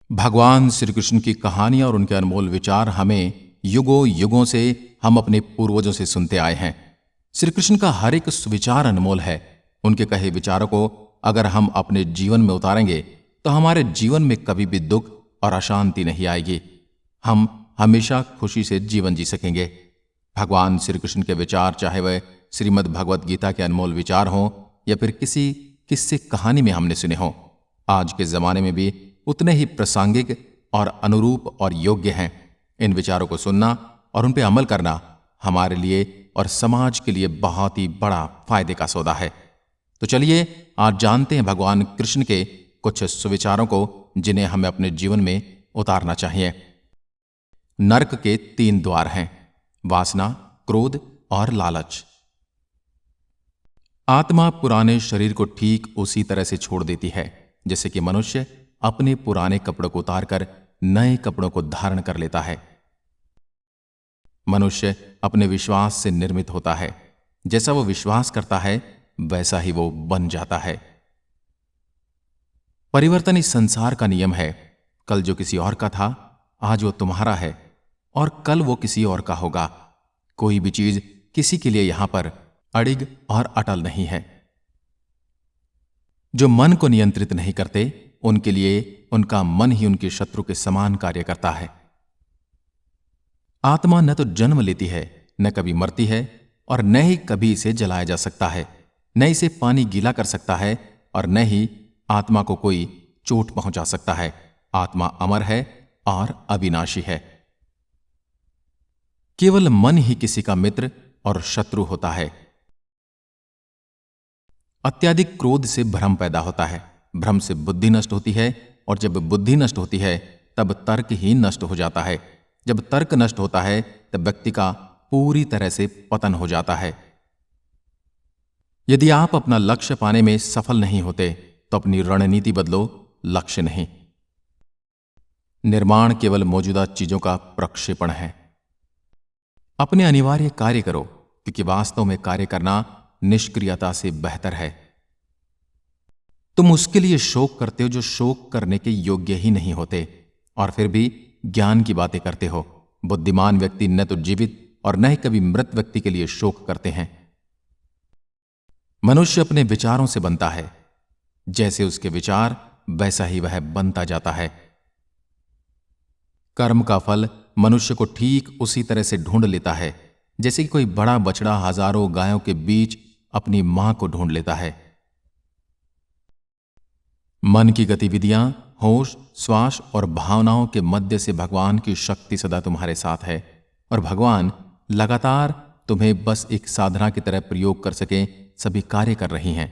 भगवान श्री कृष्ण की कहानियां और उनके अनमोल विचार हमें युगों युगों से हम अपने पूर्वजों से सुनते आए हैं। श्री कृष्ण का हर एक विचार अनमोल है। उनके कहे विचारों को अगर हम अपने जीवन में उतारेंगे तो हमारे जीवन में कभी भी दुख और अशांति नहीं आएगी। हम हमेशा खुशी से जीवन जी सकेंगे। भगवान श्री कृष्ण के विचार, चाहे वह श्रीमद् भगवत गीता के अनमोल विचार हों या फिर किसी किस्से कहानी में हमने सुने हों, आज के जमाने में भी उतने ही प्रासंगिक और अनुरूप और योग्य हैं। इन विचारों को सुनना और उन पर अमल करना हमारे लिए और समाज के लिए बहुत ही बड़ा फायदे का सौदा है। तो चलिए आज जानते हैं भगवान कृष्ण के कुछ सुविचारों को जिन्हें हमें अपने जीवन में उतारना चाहिए। नरक के 3 द्वार हैं: वासना, क्रोध और लालच। आत्मा पुराने शरीर को ठीक उसी तरह से छोड़ देती है जैसे कि मनुष्य अपने पुराने कपड़ों को उतारकर नए कपड़ों को धारण कर लेता है। मनुष्य अपने विश्वास से निर्मित होता है। जैसा वो विश्वास करता है वैसा ही वो बन जाता है। परिवर्तन इस संसार का नियम है। कल जो किसी और का था, आज वो तुम्हारा है और कल वो किसी और का होगा। कोई भी चीज किसी के लिए यहां पर अड़िग और अटल नहीं है। जो मन को नियंत्रित नहीं करते उनके लिए उनका मन ही उनके शत्रु के समान कार्य करता है। आत्मा न तो जन्म लेती है, न कभी मरती है और न ही कभी इसे जलाया जा सकता है, न इसे पानी गीला कर सकता है और न ही आत्मा को कोई चोट पहुंचा सकता है। आत्मा अमर है और अविनाशी है। केवल मन ही किसी का मित्र और शत्रु होता है। अत्यधिक क्रोध से भ्रम पैदा होता है। भ्रम से बुद्धि नष्ट होती है और जब बुद्धि नष्ट होती है तब तर्क ही नष्ट हो जाता है। जब तर्क नष्ट होता है तब व्यक्ति का पूरी तरह से पतन हो जाता है। यदि आप अपना लक्ष्य पाने में सफल नहीं होते तो अपनी रणनीति बदलो, लक्ष्य नहीं। निर्माण केवल मौजूदा चीजों का प्रक्षेपण है। अपने अनिवार्य कार्य करो, क्योंकि वास्तव में कार्य करना निष्क्रियता से बेहतर है। तुम उसके लिए शोक करते हो जो शोक करने के योग्य ही नहीं होते और फिर भी ज्ञान की बातें करते हो। बुद्धिमान व्यक्ति न तो जीवित और न ही कभी मृत व्यक्ति के लिए शोक करते हैं। मनुष्य अपने विचारों से बनता है। जैसे उसके विचार वैसा ही वह बनता जाता है। कर्म का फल मनुष्य को ठीक उसी तरह से ढूंढ लेता है जैसे कि कोई बड़ा बछड़ा हजारों गायों के बीच अपनी मां को ढूंढ लेता है। मन की गतिविधियां, होश, श्वास और भावनाओं के मध्य से भगवान की शक्ति सदा तुम्हारे साथ है और भगवान लगातार तुम्हें बस एक साधना की तरह प्रयोग कर सके सभी कार्य कर रही हैं।